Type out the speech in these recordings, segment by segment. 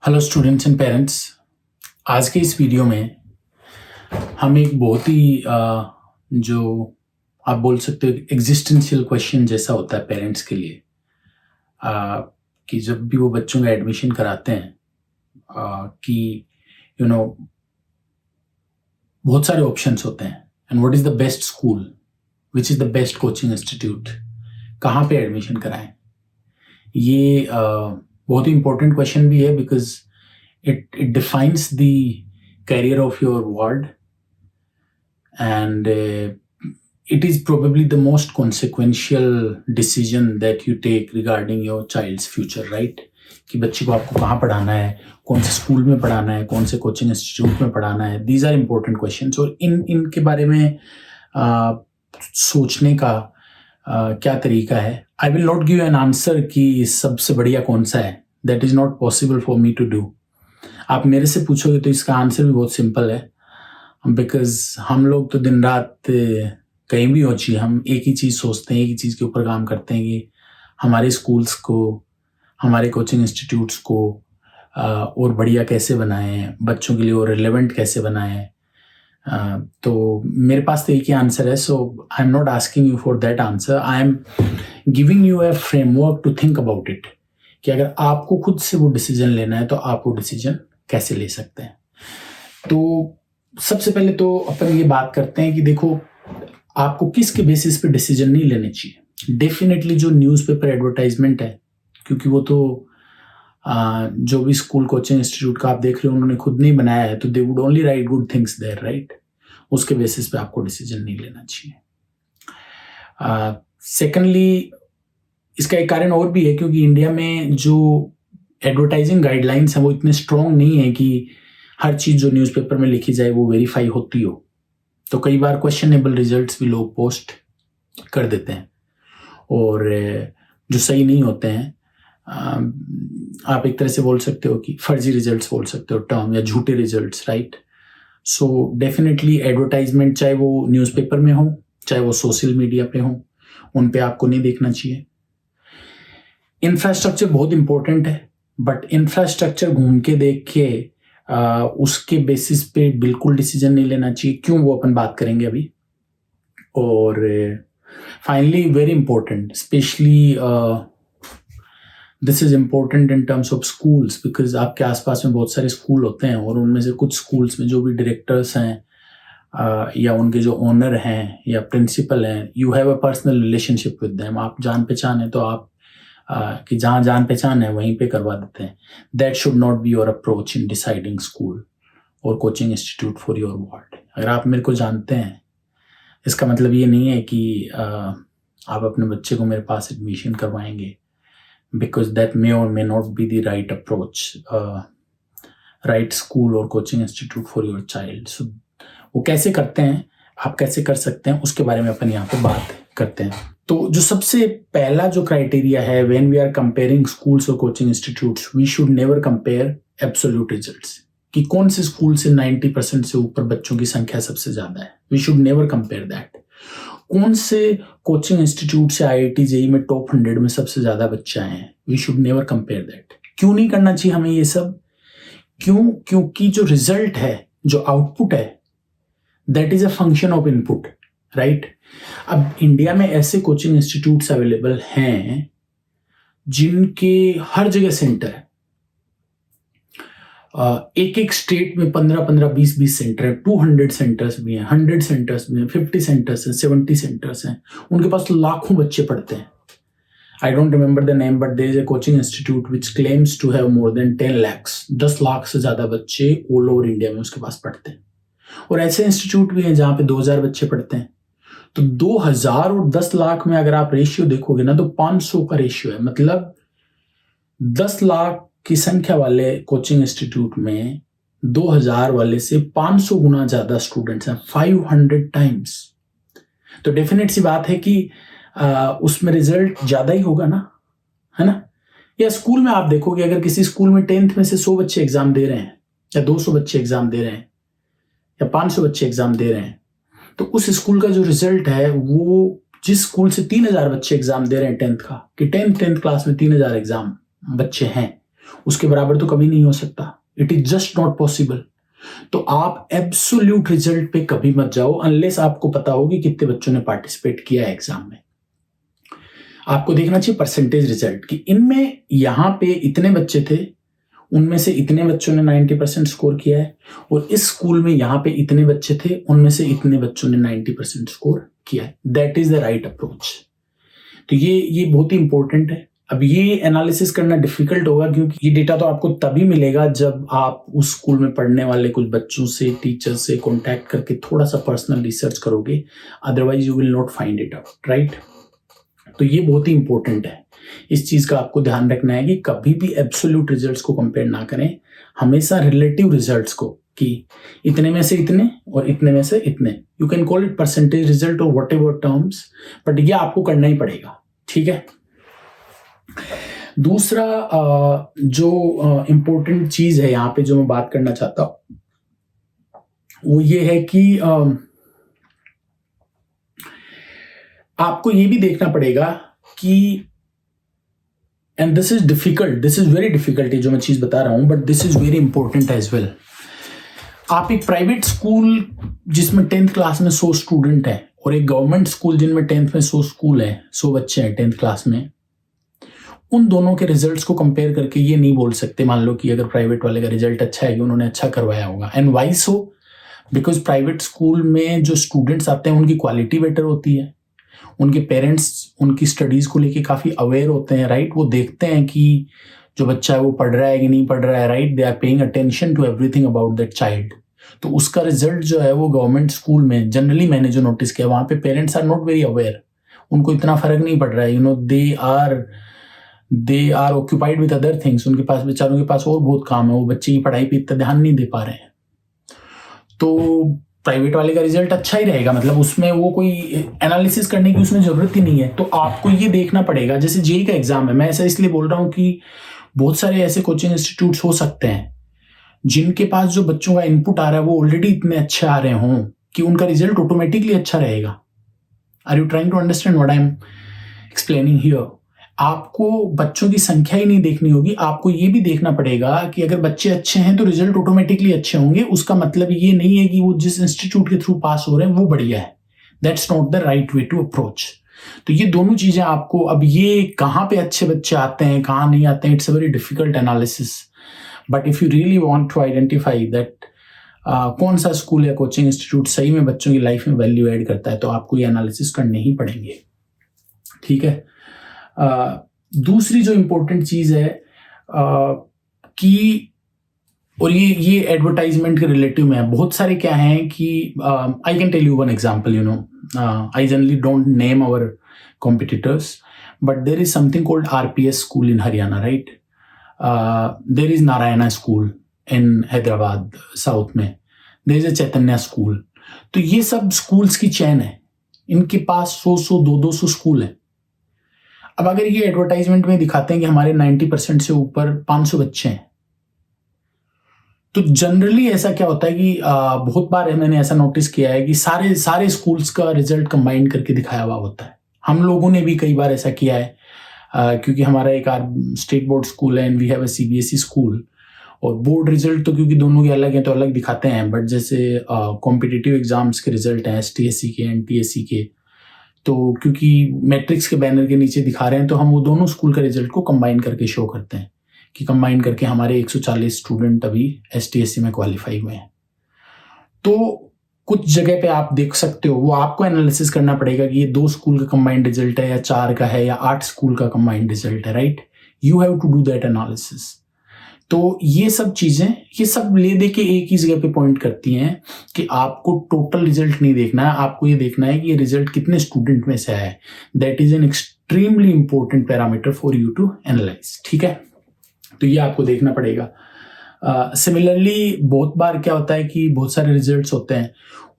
Hello students and parents. आज के इस वीडियो में हम एक बहुत ही जो आप बोल सकते हो एग्जिस्टेंशियल क्वेश्चन जैसा होता है पेरेंट्स के लिए, कि जब भी वो बच्चों का एडमिशन कराते हैं, कि यू नो बहुत सारे ऑप्शंस होते हैं and what is the best school, which is the best coaching institute, कहाँ पे एडमिशन कराएं। ये बहुत ही इंपॉर्टेंट क्वेश्चन भी है because it defines the career of your ward, and it is probably the most consequential decision that you take regarding your child's future, right? कि बच्चे को आपको कहाँ पढ़ाना है, कौन से स्कूल में पढ़ाना है, कौन से कोचिंग इंस्टीट्यूट में पढ़ाना है। दीज आर इम्पोर्टेंट क्वेश्चंस और इनके बारे में सोचने का क्या तरीका है। I will not give an answer कि सबसे बढ़िया कौन सा है, that is not possible for me to do. आप मेरे से पूछोगे तो इसका आंसर भी बहुत सिंपल है, बिकॉज हम लोग तो दिन रात कहीं भी हो चाहिए, हम एक ही चीज़ सोचते हैं, एक ही चीज़ के ऊपर काम करते हैं कि हमारे स्कूल्स को, हमारे कोचिंग इंस्टीट्यूट्स को और बढ़िया कैसे बनाएं, बच्चों के लिए और रिलेवेंट कैसे बनाएं। तो मेरे पास तो एक ही आंसर है। So I am not asking you for that answer, I am giving you a framework to think about it, कि अगर आपको खुद से वो डिसीजन लेना है तो आप वो डिसीजन कैसे ले सकते हैं। तो सबसे पहले तो अपन ये बात करते हैं कि देखो, आपको किसके बेसिस पे डिसीजन नहीं लेने चाहिए। डेफिनेटली जो न्यूज़पेपर एडवर्टाइजमेंट है, क्योंकि वो तो जो भी स्कूल कोचिंग इंस्टीट्यूट का आप देख रहे हो उन्होंने खुद नहीं बनाया है, तो they would only write good things there, right. उसके बेसिस पे आपको डिसीजन नहीं लेना चाहिए। सेकेंडली, इसका एक कारण और भी है, क्योंकि इंडिया में जो एडवर्टाइजिंग गाइडलाइंस हैं वो इतने स्ट्रॉन्ग नहीं है कि हर चीज़ जो न्यूज़पेपर में लिखी जाए वो वेरीफाई होती हो। तो कई बार क्वेश्चनेबल रिजल्ट्स भी लोग पोस्ट कर देते हैं और जो सही नहीं होते हैं, आप एक तरह से बोल सकते हो कि फर्जी रिजल्ट्स बोल सकते हो टर्म, या झूठे results, right. So definitely advertisement चाहे वो न्यूज़पेपर में हो चाहे वो सोशल मीडिया पे हो, उन पे आपको नहीं देखना चाहिए। इंफ्रास्ट्रक्चर बहुत इंपॉर्टेंट है, बट इंफ्रास्ट्रक्चर घूम के देख के उसके बेसिस पे बिल्कुल डिसीजन नहीं लेना चाहिए। क्यों, वो अपन बात करेंगे अभी। और finally, very important, specially this is important in terms of schools, because आपके आसपास में बहुत सारे स्कूल होते हैं और उनमें से कुछ स्कूल्स में जो भी डायरेक्टर्स हैं या उनके जो ओनर हैं या प्रिंसिपल हैं, you have a personal relationship with them. आप जान पहचान है तो आप कि जहाँ जान पहचान है वहीं पे करवा देते हैं। That should not be your approach in deciding school और coaching institute for your ward. अगर आप मेरे को जानते हैं, इसका मतलब ये नहीं है कि आप अपने बच्चे को मेरे पास एडमिशन करवाएंगे, because that may or may not be the right approach, right school और coaching institute for your child. So वो कैसे करते हैं, आप कैसे कर सकते हैं, उसके बारे में अपन यहाँ पे बात करते हैं। तो जो सबसे पहला जो क्राइटेरिया है, when we are comparing schools और coaching institutes, we should never compare absolute results, कि कौन से स्कूल से 90% से ऊपर बच्चों की संख्या सबसे ज्यादा है। We should never compare that. कौन से कोचिंग इंस्टीट्यूट से IIT JEE में टॉप 100 में सबसे ज्यादा बच्चे आए हैं, we should never compare that. क्यों नहीं करना चाहिए हमें ये सब? क्योंकि जो रिजल्ट है, जो आउटपुट है, that is a function of input, right. अब इंडिया में ऐसे कोचिंग इंस्टीट्यूट्स अवेलेबल हैं जिनके हर जगह सेंटर है। एक एक स्टेट में 15-15, 20-20 सेंटर है, 200 सेंटर्स भी हैं, 100 सेंटर्स भी हैं, 50 सेंटर्स हैं, 70 सेंटर्स हैं। उनके पास लाखों बच्चे पढ़ते हैं। I don't remember the name, but there is a coaching institute which claims to have more than 10 lakhs, 10 lakh से ज्यादा बच्चे ऑल ओवर इंडिया में उसके पास पढ़ते हैं। और ऐसे इंस्टीट्यूट भी हैं जहां पे 2000 बच्चे पढ़ते हैं। तो 2000 और 10 लाख में अगर आप रेशियो देखोगे ना, तो 500 का रेशियो है। मतलब 10 लाख की संख्या वाले कोचिंग इंस्टीट्यूट में 2000 वाले से 500 गुना ज्यादा स्टूडेंट्स हैं, 500 टाइम्स। तो डेफिनेट सी बात है कि उसमें रिजल्ट ज्यादा ही होगा ना, है ना। या स्कूल में आप देखोगे, अगर किसी स्कूल में 10th में से 100 बच्चे एग्जाम दे रहे हैं, या 200 बच्चे एग्जाम दे रहे हैं, या 500 बच्चे एग्जाम दे रहे हैं, तो उस स्कूल का जो रिजल्ट है, वो जिस स्कूल से 3000 बच्चे एग्जाम दे रहे हैं 10th का, कि 10th क्लास में 3000 एग्जाम बच्चे हैं, उसके बराबर तो कभी नहीं हो सकता, it is just not possible. तो आप एब्सोल्यूट रिजल्ट पे कभी मत जाओ अनलेस आपको पता हो कि कितने बच्चों ने पार्टिसिपेट किया है एग्जाम में। आपको देखना चाहिए परसेंटेज रिजल्ट कि इनमें यहाँ पे इतने बच्चे थे, उनमें से इतने बच्चों ने 90% स्कोर किया है, और इस स्कूल में यहाँ पे इतने बच्चे थे, उनमें से इतने बच्चों ने 90% स्कोर किया है। That is the right approach. तो ये बहुत ही इंपॉर्टेंट है। अब ये एनालिसिस करना डिफिकल्ट होगा क्योंकि ये डेटा तो आपको तभी मिलेगा जब आप उस स्कूल में पढ़ने वाले कुछ बच्चों से, टीचर से कॉन्टैक्ट करके थोड़ा सा पर्सनल रिसर्च करोगे, otherwise you will not find it out, right. तो ये बहुत ही इंपॉर्टेंट है। इस चीज का आपको ध्यान रखना है कि कभी भी एब्सोल्यूट रिजल्ट्स को कंपेयर ना करें, हमेशा रिलेटिव रिजल्ट्स को, कि इतने में से इतने और इतने में से इतने। You can call it percentage result और वट एवर टर्म्स, बट ये आपको करना ही पड़ेगा, ठीक है। दूसरा जो इंपॉर्टेंट चीज है यहाँ पे जो मैं बात करना चाहता हूं वो ये है कि आपको ये भी देखना पड़ेगा कि, and this is difficult, this is very difficult जो मैं चीज बता रहा हूं, but this is very important as well. आप एक प्राइवेट स्कूल जिसमें 10th क्लास में 100 स्टूडेंट है और एक गवर्नमेंट स्कूल जिनमें 10th में 100 स्कूल है, 100 बच्चे हैं 10th क्लास में, उन दोनों के रिजल्ट्स को कंपेयर करके ये नहीं बोल सकते मान लो कि अगर प्राइवेट वाले का रिजल्ट अच्छा है कि उन्होंने अच्छा करवाया होगा। And why so? Because private school में जो स्टूडेंट्स आते हैं उनकी क्वालिटी बेटर होती है, उनके पेरेंट्स उनकी स्टडीज को लेके काफी अवेयर होते हैं, राइट। वो देखते हैं कि जो बच्चा है वो पढ़ रहा है कि नहीं पढ़ रहा है, right. They are paying attention to everything about that child. तो उसका रिजल्ट जो है वो गवर्नमेंट स्कूल में जनरली मैंने जो नोटिस किया, वहां पे parents are not very aware, उनको इतना फर्क नहीं पड़ रहा है, they are occupied with other things. उनके पास, बेचारों के पास और बहुत काम है, वो बच्चे की पढ़ाई पे इतना ध्यान नहीं दे पा रहे हैं। तो प्राइवेट वाले का रिजल्ट अच्छा ही रहेगा, मतलब उसमें वो कोई एनालिसिस करने की उसमें जरूरत ही नहीं है। तो आपको ये देखना पड़ेगा, जैसे जेईई का एग्जाम है, मैं ऐसा इसलिए बोल रहा हूँ कि बहुत सारे ऐसे कोचिंग इंस्टीट्यूट्स हो सकते हैं जिनके पास जो बच्चों का इनपुट आ रहा है वो ऑलरेडी इतने अच्छे आ रहे हों कि उनका रिजल्ट ऑटोमेटिकली अच्छा रहेगा। Are you trying to understand what I am explaining here? आपको बच्चों की संख्या ही नहीं देखनी होगी, आपको ये भी देखना पड़ेगा कि अगर बच्चे अच्छे हैं तो रिजल्ट ऑटोमेटिकली अच्छे होंगे। उसका मतलब ये नहीं है कि वो जिस इंस्टीट्यूट के थ्रू पास हो रहे हैं वो बढ़िया है। That's not the right way to approach. तो ये दोनों चीजें आपको, अब ये कहाँ पे अच्छे बच्चे आते हैं कहाँ नहीं आते हैं, it's a very difficult analysis. But if you really want to identify that कौन सा स्कूल या कोचिंग इंस्टीट्यूट सही में बच्चों की लाइफ में वैल्यू ऐड करता है, तो आपको ये एनालिसिस करने ही पड़ेंगे, ठीक है। दूसरी जो इम्पोर्टेंट चीज है कि, और ये एडवर्टाइजमेंट के रिलेटिव में है, बहुत सारे क्या हैं कि I can tell you one example, you know, I generally don't name our competitors, but there is something called RPS school in Haryana, right. There is Narayana school in Hyderabad south में, there is a Chaitanya school. तो ये सब schools की चैन है, इनके पास 100 200 school है। अब अगर ये एडवर्टाइजमेंट में दिखाते हैं कि हमारे 90% से ऊपर 500 बच्चे हैं, तो जनरली ऐसा क्या होता है कि बहुत बार मैंने ऐसा नोटिस किया है कि सारे स्कूल्स का रिजल्ट कंबाइन करके दिखाया हुआ होता है। हम लोगों ने भी कई बार ऐसा किया है, क्योंकि हमारा एक स्टेट बोर्ड स्कूल है and we have a CBSE school, और बोर्ड रिजल्ट तो क्योंकि दोनों के अलग हैं तो अलग दिखाते हैं, बट जैसे कॉम्पिटिटिव एग्जाम्स के रिजल्ट हैं एसटीएससी के, एनटीएससी के, तो क्योंकि मैट्रिक्स के बैनर के नीचे दिखा रहे हैं तो हम वो दोनों स्कूल का रिजल्ट को कंबाइन करके शो करते हैं कि कंबाइन करके हमारे 140 स्टूडेंट अभी एसटीएससी में क्वालिफाई हुए हैं। तो कुछ जगह पे आप देख सकते हो, वो आपको एनालिसिस करना पड़ेगा कि ये 2 स्कूल का कंबाइंड रिजल्ट है या 4 का है या 8 स्कूल का कंबाइंड रिजल्ट है, right. You have to do that analysis. तो ये सब चीजें, ये सब ले दे के एक ही जगह पे पॉइंट करती हैं कि आपको टोटल रिजल्ट नहीं देखना है, आपको ये देखना है कि ये रिजल्ट कितने स्टूडेंट में से है। That is an extremely important parameter for you to analyse, ठीक है। तो ये आपको देखना पड़ेगा। सिमिलरली बहुत बार क्या होता है कि बहुत सारे रिजल्ट्स होते हैं,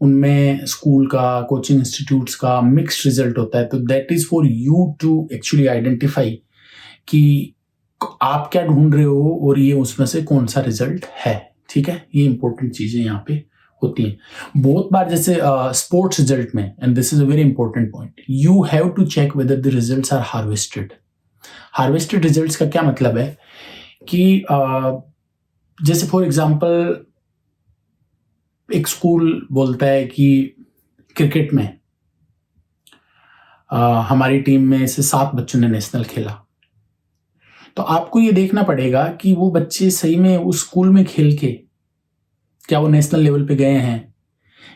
उनमें स्कूल का, कोचिंग इंस्टीट्यूट्स का मिक्स्ड रिजल्ट होता है। तो that is for you to actually identify कि आप क्या ढूंढ रहे हो और ये उसमें से कौन सा रिजल्ट है, ठीक है। ये इंपॉर्टेंट चीजें यहाँ पे होती हैं। बहुत बार जैसे स्पोर्ट्स रिजल्ट में, and this is a very important point, you have to check whether the results are harvested. Harvested results का क्या मतलब है कि जैसे फॉर एग्जांपल एक स्कूल बोलता है कि क्रिकेट में हमारी टीम में से 7 बच्चों ने नेशनल खेला, तो आपको ये देखना पड़ेगा कि वो बच्चे सही में उस स्कूल में खेल के क्या वो नेशनल लेवल पे गए हैं,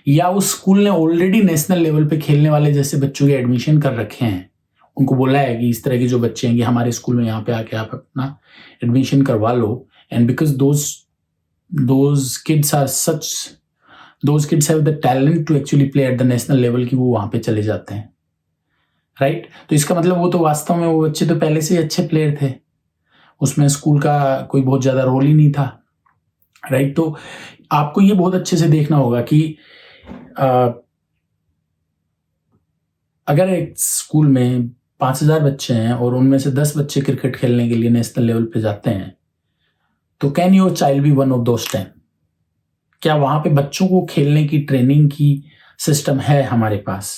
या उस स्कूल ने ऑलरेडी नेशनल लेवल पे खेलने वाले जैसे बच्चों के एडमिशन कर रखे हैं, उनको बोला है कि इस तरह के जो बच्चे हैं कि हमारे स्कूल में यहाँ पे आके आप अपना एडमिशन करवा लो, and because those kids have the talent to actually play at the national level, कि वो वहाँ पे चले जाते हैं, राइट। तो इसका मतलब वो तो वास्तव में वो बच्चे तो पहले से ही अच्छे प्लेयर थे, उसमें स्कूल का कोई बहुत ज़्यादा रोल ही नहीं था, राइट। तो आपको ये बहुत अच्छे से देखना होगा कि अगर एक स्कूल में 5,000 बच्चे हैं और उनमें से 10 बच्चे क्रिकेट खेलने के लिए नेशनल लेवल पे जाते हैं, तो can your child B one of those 10? क्या वहाँ पे बच्चों को खेलने की ट्रेनिंग की सिस्टम है हमारे पास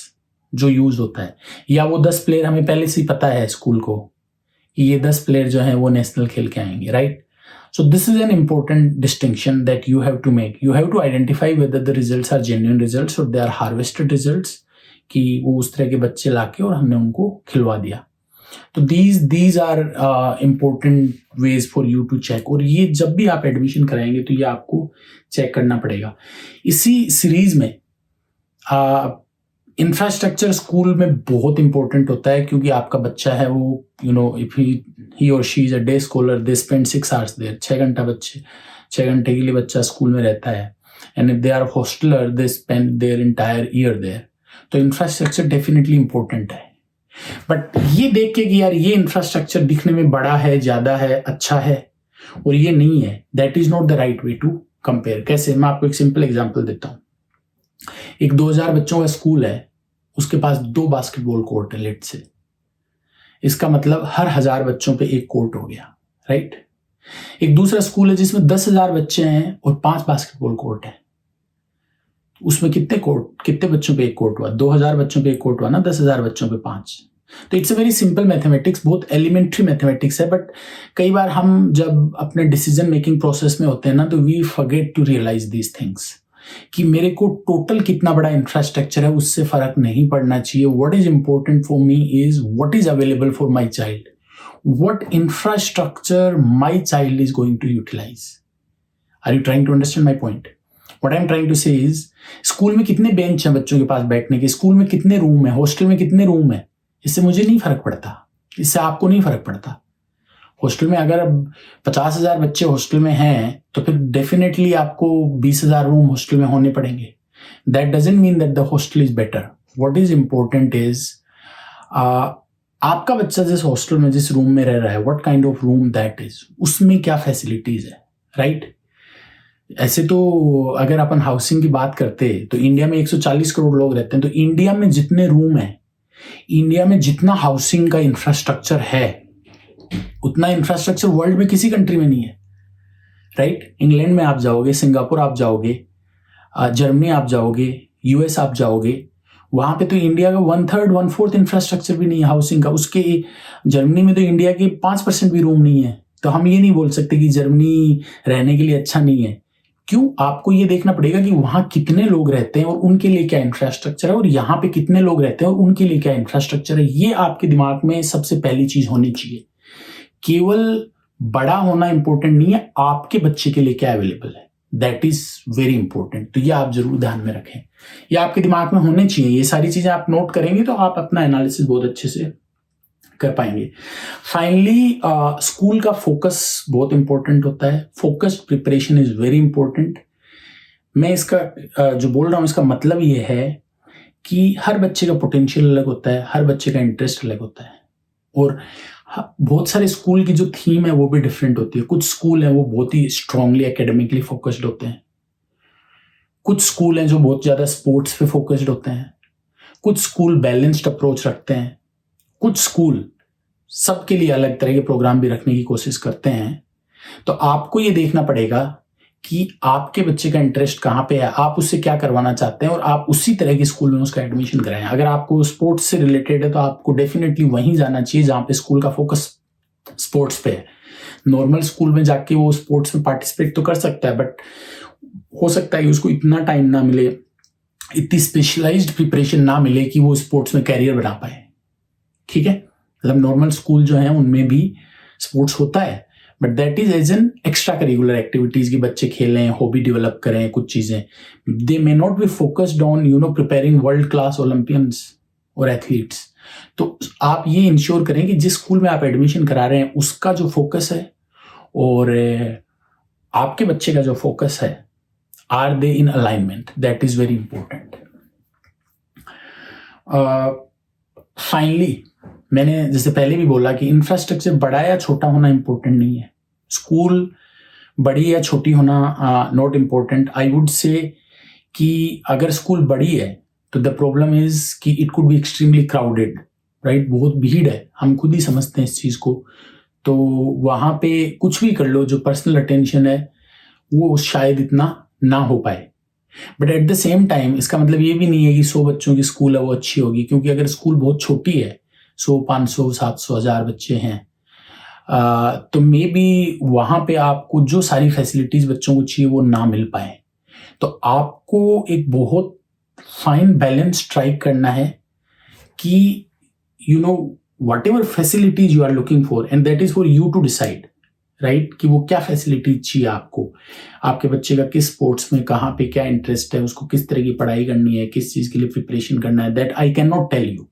जो यूज होता है, या वो 10 प्लेयर हमें पहले से ही पता है स्कूल को कि ये 10 प्लेयर जो हैं वो नेशनल खेल के आएंगे, right. So this is an important distinction that you have to make. You have to identify whether the results are genuine results or they are harvested results, कि वो उस तरह के बच्चे लाके और हमने उनको खिलवा दिया। तो these are important ways for you to check, और ये जब भी आप एडमिशन कराएंगे तो ये आपको चेक करना पड़ेगा। इसी सीरीज में इंफ्रास्ट्रक्चर स्कूल में बहुत इंपॉर्टेंट होता है, क्योंकि आपका बच्चा है वो इफ ही और she is a day scholar, they spend 6 hours there, 6 घंटे के लिए बच्चा स्कूल में रहता है, and if they are hosteller they spend their entire year there. तो इंफ्रास्ट्रक्चर डेफिनेटली इंपॉर्टेंट है, बट ये देख के कि यार ये इंफ्रास्ट्रक्चर दिखने में बड़ा है, ज्यादा है, अच्छा है, और ये नहीं है, that is not the right way to compare. कैसे? मैं आपको एक सिंपल एग्जाम्पल देता हूँ। एक 2000 बच्चों का स्कूल है, उसके पास 2 बास्केटबॉल कोर्ट है, लेट से, इसका मतलब हर 1000 बच्चों पे 1 कोर्ट हो गया, राइट। एक दूसरा स्कूल है जिसमें 10,000 बच्चे हैं और 5 बास्केटबॉल कोर्ट है, उसमें कितने बच्चों पे 1 कोर्ट हुआ? 2000 बच्चों पे 1 कोर्ट हुआ ना, 10,000 बच्चों पे 5। तो it's a very simple mathematics, बहुत एलिमेंट्री मैथमेटिक्स है, बट कई बार हम जब अपने डिसीजन मेकिंग प्रोसेस में होते हैं ना, तो we forget to realise these things, कि मेरे को टोटल कितना बड़ा इंफ्रास्ट्रक्चर है उससे फर्क नहीं पड़ना चाहिए। What is important for me is what is available for my child, what infrastructure my child is going to utilise. Are you trying to understand my point? What I am trying to say is, school में कितने bench हैं बच्चों के पास बैठने के, school में कितने room है, हॉस्टल में कितने रूम है, इससे मुझे नहीं फर्क पड़ता, इससे आपको नहीं फर्क पड़ता। हॉस्टल में अगर 50,000 बच्चे हॉस्टल में हैं, तो फिर डेफिनेटली आपको 20,000 रूम हॉस्टल में होने पड़ेंगे। That doesn't mean that the hostel is better. What is important is आपका बच्चा जिस हॉस्टल में, जिस रूम में रह रहा है, what kind of room that is, उसमें क्या फैसिलिटीज है, राइट। ऐसे तो अगर अपन हाउसिंग की बात करते तो इंडिया में 140 करोड़ लोग रहते हैं, तो इंडिया में जितने रूम है, इंडिया में जितना हाउसिंग का इंफ्रास्ट्रक्चर है, उतना इंफ्रास्ट्रक्चर वर्ल्ड में किसी कंट्री में नहीं है, राइट। इंग्लैंड में आप जाओगे, सिंगापुर आप जाओगे, जर्मनी आप जाओगे, यूएस आप जाओगे, वहां पे तो इंडिया का 1/3 1/4 इंफ्रास्ट्रक्चर भी नहीं है हाउसिंग का। उसके जर्मनी में तो इंडिया के 5% भी रूम नहीं है। तो हम ये नहीं बोल सकते कि जर्मनी रहने के लिए अच्छा नहीं है। क्यों? आपको ये देखना पड़ेगा कि वहां कितने लोग रहते हैं और उनके लिए क्या इंफ्रास्ट्रक्चर है, और यहाँ पे कितने लोग रहते हैं और उनके लिए क्या इंफ्रास्ट्रक्चर है। ये आपके दिमाग में सबसे पहली चीज होनी चाहिए। केवल बड़ा होना इंपॉर्टेंट नहीं है, आपके बच्चे के लिए क्या अवेलेबल है, दैट इज वेरी इंपॉर्टेंट। तो ये आप जरूर ध्यान में रखें, ये आपके दिमाग में होने चाहिए। ये सारी चीजें आप नोट करेंगे तो आप अपना एनालिसिस बहुत अच्छे से कर पाएंगे। फाइनली स्कूल का फोकस बहुत इंपॉर्टेंट होता है। Focused preparation is very important. मैं इसका जो बोल रहा हूं इसका मतलब ये है कि हर बच्चे का पोटेंशियल अलग होता है, हर बच्चे का इंटरेस्ट अलग होता है, और बहुत सारे स्कूल की जो थीम है वो भी डिफरेंट होती है। कुछ स्कूल है वो बहुत ही स्ट्रांगली एकेडमिकली फोकस्ड होते हैं, कुछ स्कूल हैं जो बहुत ज्यादा स्पोर्ट्स पे फोकस्ड होते हैं, कुछ स्कूल बैलेंस्ड अप्रोच रखते हैं, कुछ स्कूल सबके लिए अलग तरह के प्रोग्राम भी रखने की कोशिश करते हैं। तो आपको ये देखना पड़ेगा कि आपके बच्चे का इंटरेस्ट कहाँ पे है, आप उससे क्या करवाना चाहते हैं, और आप उसी तरह के स्कूल में उसका एडमिशन कराएं। अगर आपको स्पोर्ट्स से रिलेटेड है तो आपको डेफिनेटली वहीं जाना चाहिए जहाँ पे स्कूल का फोकस स्पोर्ट्स पे है। नॉर्मल स्कूल में जाके वो स्पोर्ट्स में पार्टिसिपेट तो कर सकता है, बट हो सकता है कि उसको इतना टाइम ना मिले, इतनी स्पेशलाइज्ड प्रिपरेशन ना मिले कि वो स्पोर्ट्स में कैरियर बना पाए। ठीक है, मतलब नॉर्मल स्कूल जो है उनमें भी स्पोर्ट्स होता है, but that is as an extra curricular activities की बच्चे खेलें, हॉबी डेवलप करें, कुछ चीजें। They may not be focused on preparing world class Olympians और एथलीट्स। तो आप ये इंश्योर करें कि जिस स्कूल में आप एडमिशन करा रहे हैं उसका जो फोकस है और आपके बच्चे का जो फोकस है, are they in alignment, that is very important. Finally मैंने जैसे पहले भी बोला कि इंफ्रास्ट्रक्चर बड़ा या छोटा होना इंपॉर्टेंट नहीं है, स्कूल बड़ी या छोटी होना not important. I would say कि अगर स्कूल बड़ी है तो द प्रॉब्लम इज कि it could be extremely crowded, right, बहुत भीड़ है, हम खुद ही समझते हैं इस चीज़ को। तो वहाँ पे कुछ भी कर लो, जो पर्सनल अटेंशन है वो शायद इतना ना हो पाए। But at the same time इसका मतलब ये भी नहीं है कि 100 बच्चों की स्कूल है वो अच्छी होगी, क्योंकि अगर स्कूल बहुत छोटी है, 100, 500, 700, 1000 बच्चे हैं, तो मे बी वहाँ पे आपको जो सारी फैसिलिटीज बच्चों को चाहिए वो ना मिल पाए। तो आपको एक बहुत फाइन बैलेंस स्ट्राइक करना है कि whatever facilities you are looking for, and that is for you to decide, right, कि वो क्या फैसिलिटीज चाहिए आपको, आपके बच्चे का किस स्पोर्ट्स में कहाँ पे क्या इंटरेस्ट है, उसको किस तरह की पढ़ाई करनी है, किस चीज़ के लिए प्रिपरेशन करना है, that I can not tell you.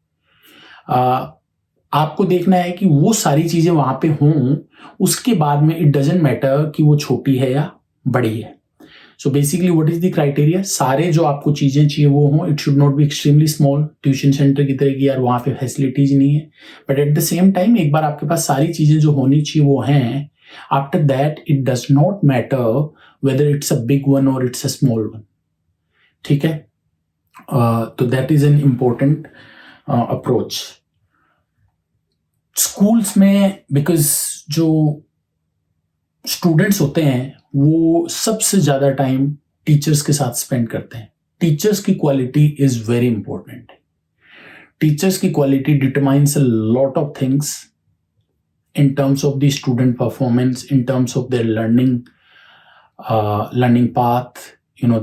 आपको देखना है कि वो सारी चीज़ें वहाँ पे हों, उसके बाद में इट डजेंट मैटर कि वो छोटी है या बड़ी है। So basically what is the criteria, सारे जो आपको चीज़ें चाहिए वो हों, it should not be extremely small, tuition centre की तरह की यार वहाँ पे फैसिलिटीज नहीं है, but at the same time एक बार आपके पास सारी चीज़ें जो होनी चाहिए वो हैं, after that it does not matter whether it's a big one और इट्स अ स्मॉल वन। ठीक है, तो that is an important approach schools में, बिकॉज जो स्टूडेंट्स होते हैं वो सबसे ज़्यादा टाइम टीचर्स के साथ स्पेंड करते हैं। टीचर्स की quality is very important. Teachers की quality determines a lot of things in terms of the student performance, in terms of their learning path,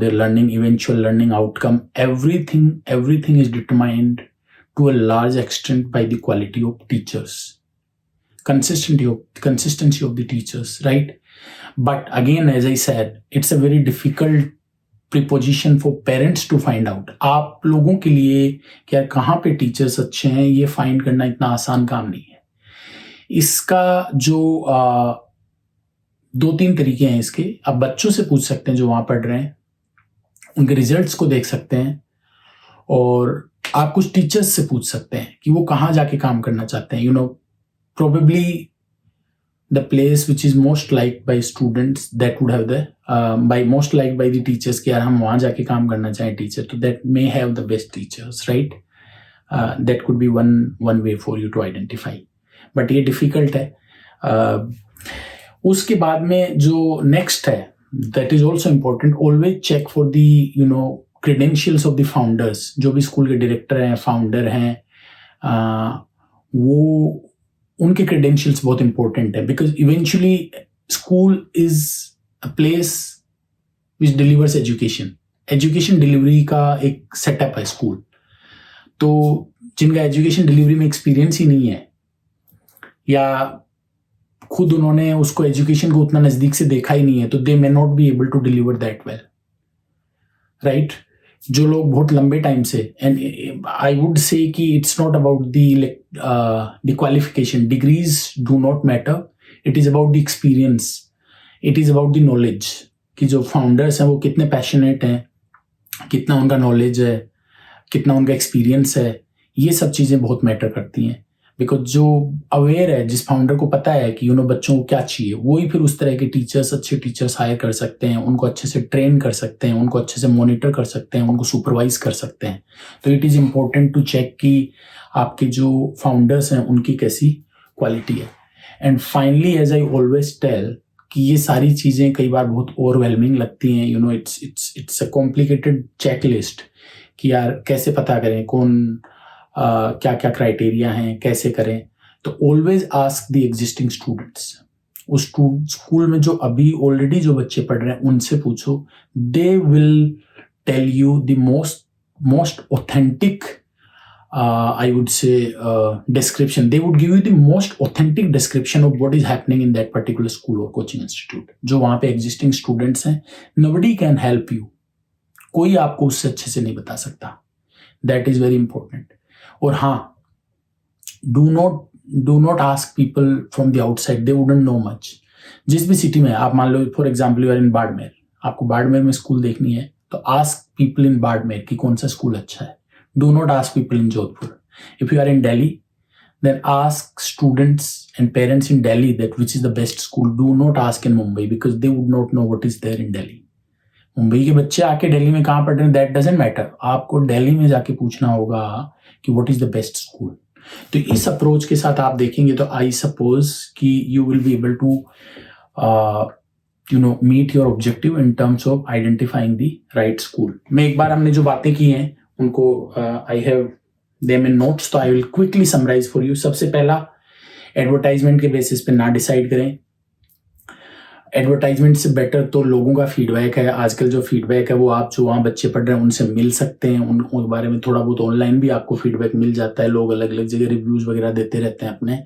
their eventual learning outcome. Everything is determined to a large extent by the quality of teachers, consistency of the teachers, right? But again, as I said, it's a very difficult preposition for parents to find out. आप लोगों के लिए क्या कहाँ पे teachers अच्छे हैं ये फाइंड करना इतना आसान काम नहीं है। इसका जो 2-3 तरीके हैं इसके, आप बच्चों से पूछ सकते हैं जो वहाँ पढ़ रहे हैं, उनके रिजल्ट्स को देख सकते हैं, और आप कुछ टीचर्स से पूछ सकते हैं कि वो कहाँ जाके काम करना चाहते हैं। Probably the place which is most like by students that would have the most like by the teachers कि यार हम वहाँ जाके काम करना चाहें टीचर, तो that may have the best teachers, right. That could be one way for you to identify, but ये डिफिकल्ट है। उसके बाद में जो नेक्स्ट है, that is also important, always check for the credentials of the founders. जो भी school के डायरेक्टर हैं, फाउंडर हैं, वो उनके क्रेडेंशियल्स बहुत इंपॉर्टेंट है, because eventually school is a place which delivers education delivery का एक सेटअप है स्कूल। तो जिनका एजुकेशन डिलीवरी में एक्सपीरियंस ही नहीं है, या खुद उन्होंने उसको एजुकेशन को उतना नज़दीक से देखा ही नहीं है, तो they may not be able to deliver that well, right. जो लोग बहुत लंबे टाइम से, एंड आई वुड से कि it's not about the qualification, degrees do not matter, it is about the experience, it is about the knowledge, कि जो founders हैं वो कितने पैशनेट हैं, कितना उनका नॉलेज है, कितना उनका एक्सपीरियंस है, ये सब चीज़ें बहुत मैटर करती हैं। बिकॉज जो अवेयर है, जिस फाउंडर को पता है कि बच्चों को क्या चाहिए, वही फिर उस तरह के टीचर्स, अच्छे टीचर्स हायर कर सकते हैं, उनको अच्छे से ट्रेन कर सकते हैं, उनको अच्छे से मॉनिटर कर सकते हैं, उनको सुपरवाइज कर सकते हैं। तो it is important to check कि आपके जो फाउंडर्स हैं उनकी कैसी क्वालिटी है। And finally, as I always tell, कि ये सारी चीज़ें कई बार बहुत ओवरवेलमिंग लगती हैं, it's a complicated check list कि यार कैसे पता करें कौन क्या क्या क्राइटेरिया हैं, कैसे करें। तो always ask the existing students, उस स्कूल में जो अभी ऑलरेडी जो बच्चे पढ़ रहे हैं उनसे पूछो, they will tell you the most authentic I would say description. They would give you the most authentic description of what is happening in that particular school or coaching institute. जो वहाँ पे existing students हैं, nobody can help you. कोई आपको उससे अच्छे से नहीं बता सकता. That is very important. और हाँ, do not ask people from the outside. They wouldn't know much. जिस भी सिटी में आप मान लो for example you are in Barmer, आपको बाड़मेर में स्कूल देखनी है तो ask people in बाड़मेर कि कौन सा स्कूल अच्छा है. Do not ask people in Jodhpur. If you are in Delhi, then ask students and parents in Delhi that which is the best school. Do not ask in Mumbai because they would not know what is there in Delhi. Mumbai के बच्चे आके दिल्ली में कहाँ पढ़ रहे हैं, that doesn't matter. आपको दिल्ली में जाके पूछना होगा कि what is the best school. तो इस अप्रोच के साथ आप देखेंगे तो I suppose कि you will be able to meet your objective in terms of identifying the right school. मैं एक बार हमने जो बातें की हैं उनको I have them in notes, तो I will quickly summarize for you. सबसे पहला, एडवर्टाइजमेंट के बेसिस पे ना डिसाइड करें. एडवर्टाइजमेंट से बेटर तो लोगों का फीडबैक है. आजकल जो फीडबैक है वो आप जो वहाँ बच्चे पढ़ रहे हैं उनसे मिल सकते हैं. उनके बारे में थोड़ा बहुत ऑनलाइन भी आपको फीडबैक मिल जाता है. लोग अलग अलग जगह रिव्यूज़ वगैरह देते रहते हैं अपने.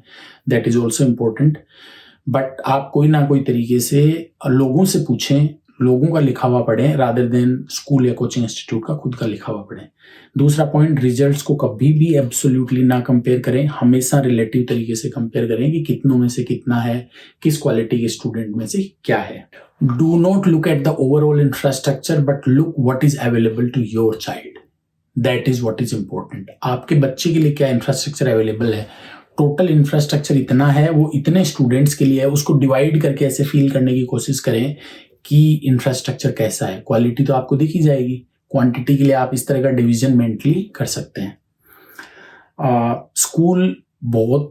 That is also important. But आप कोई ना कोई तरीके से लोगों से पूछें, लोगों का लिखा हुआ पढ़ें रादर देन स्कूल या कोचिंग इंस्टीट्यूट का खुद का लिखा हुआ पढ़ें. दूसरा पॉइंट, रिजल्ट्स को कभी भी एब्सोल्युटली ना कंपेयर करें. हमेशा रिलेटिव तरीके से कंपेयर करें कि कितनों में से कितना है, किस क्वालिटी के स्टूडेंट में से क्या है. Do not look at the overall infrastructure but look what is available to your child. That is what is important. आपके बच्चे के लिए क्या इंफ्रास्ट्रक्चर अवेलेबल है. टोटल इंफ्रास्ट्रक्चर इतना है, वो इतने स्टूडेंट्स के लिए है, उसको डिवाइड करके ऐसे फील करने की कोशिश करें कि इंफ्रास्ट्रक्चर कैसा है. क्वालिटी तो आपको दिख ही जाएगी. क्वांटिटी के लिए आप इस तरह का डिवीजन मेंटली कर सकते हैं. स्कूल बहुत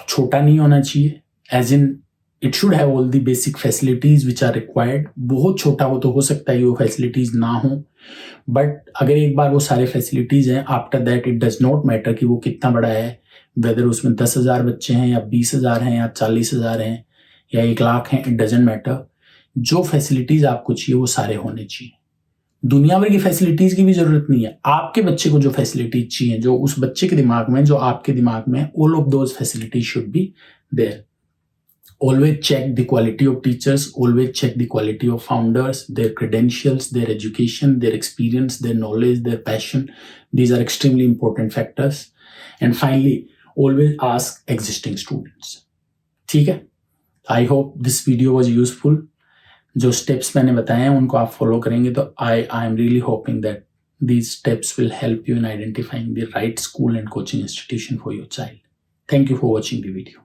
छोटा नहीं होना चाहिए, as in it should have all the basic facilities which are required. बहुत छोटा हो तो हो सकता है वो फैसिलिटीज ना हो, बट अगर एक बार वो सारे फैसिलिटीज हैं, after that it does not matter कि वो कितना बड़ा है, वेदर उसमें 10,000 बच्चे हैं या 20,000 हैं या 40,000 हैं या 1 लाख हैं, इट डजेंट मैटर. जो फैसिलिटीज आपको चाहिए वो सारे होने चाहिए. दुनिया भर की फैसिलिटीज की भी जरूरत नहीं है. आपके बच्चे को जो फैसिलिटीज चाहिए, जो उस बच्चे के दिमाग में, जो आपके दिमाग में, all of those facilities should be there. Always check the quality of teachers, always check the quality of founders, their credentials, their education, their experience, their knowledge, their passion. These are extremely important factors. And finally, always ask existing students. ठीक है. I hope this video was useful. जो steps मैंने बताए हैं उनको आप follow करेंगे तो I am really hoping that these steps will help you in identifying the right school and coaching institution for your child. Thank you for watching the video.